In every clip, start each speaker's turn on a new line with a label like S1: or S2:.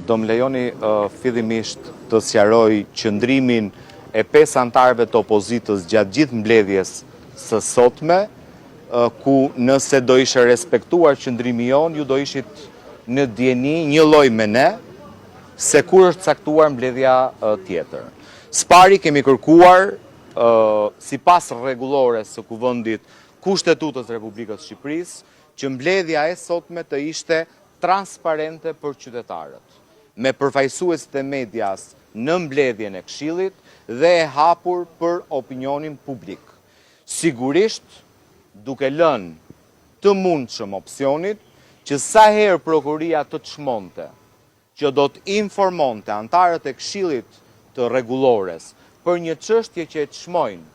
S1: Do më lejoni fillimisht të sqaroj qëndrimin e 5 antarëve të opozitës gjatë gjithë mbledhjes së sotme, ku nëse do ishe respektuar qëndrimi jonë, ju do ishit në dieni një lloj me ne, se kur është caktuar mbledhja tjetër. Spari kemi kërkuar, sipas rregullores së Kuvendit Kushtetutës Republikës Shqipërisë, që mbledhja e sotme të ishte transparente për qytetarët, me përfaqësuesit e medias në mbledhjen e Këshillit dhe e hapur për opinionin publik. Sigurisht, duke lënë të mundshëm opsionit që sa herë prokuria të çmonte që do të informonte antarët e Këshillit të rregullores për një çështje që e çmojnë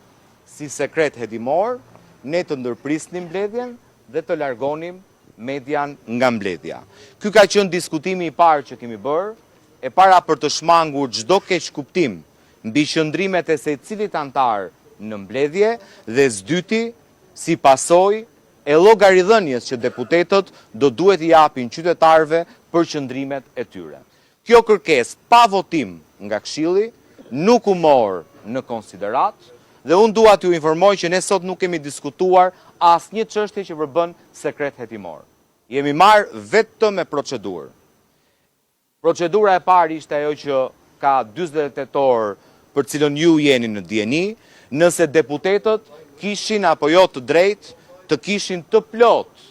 S1: si sekret hedimor, ne të ndërprisnim mbledhjen dhe të largonim median nga mbledhja. Ky ka qenë diskutimi i parë që kemi bërë, e para për të shmangur çdo keq kuptim mbi qëndrimet e secilit antar në mbledhje, dhe s'dyti, si pasojë e llogaridhënies që deputetët do duhet i japin qytetarëve për qëndrimet e tyre. Kjo kërkesë pa votim nga Këshilli nuk u mor në konsiderat, dhe unë dua t'ju informoj që ne sot nuk kemi diskutuar asnjë çështje që përbën sekret hetimor. Jemi marrë vetëm me procedurë. Procedura e parë ishte ajo që ka 48 orë për cilën ju jeni në dieni, nëse deputetët kishin apo jo të drejtë të kishin të plot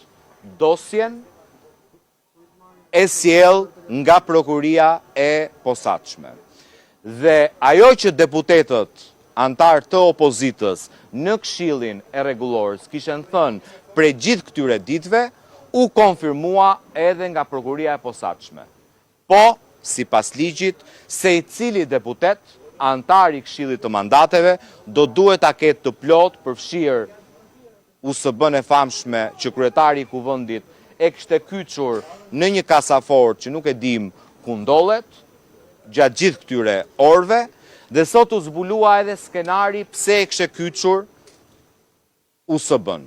S1: dosjen e sjell nga prokuria e posaçme. Dhe ajo që deputetët antar të opozitës në Këshillin e Rregullorës kishen thënë prej gjithë këtyre ditëve, u konfirmua edhe nga prokuria e posaçme. Po, sipas ligjit, secili deputet, antar i Këshillit të Mandateve, do duhet ta ketë të plot përfshirë USB-n e famshme që kryetari i Kuvendit e kishte kyçur në një kasafort që nuk e dim ku ndollet, gjatë gjithë këtyre orëve, dhe sot u zbulua edhe skenari pse e kishte kyçur USB-n.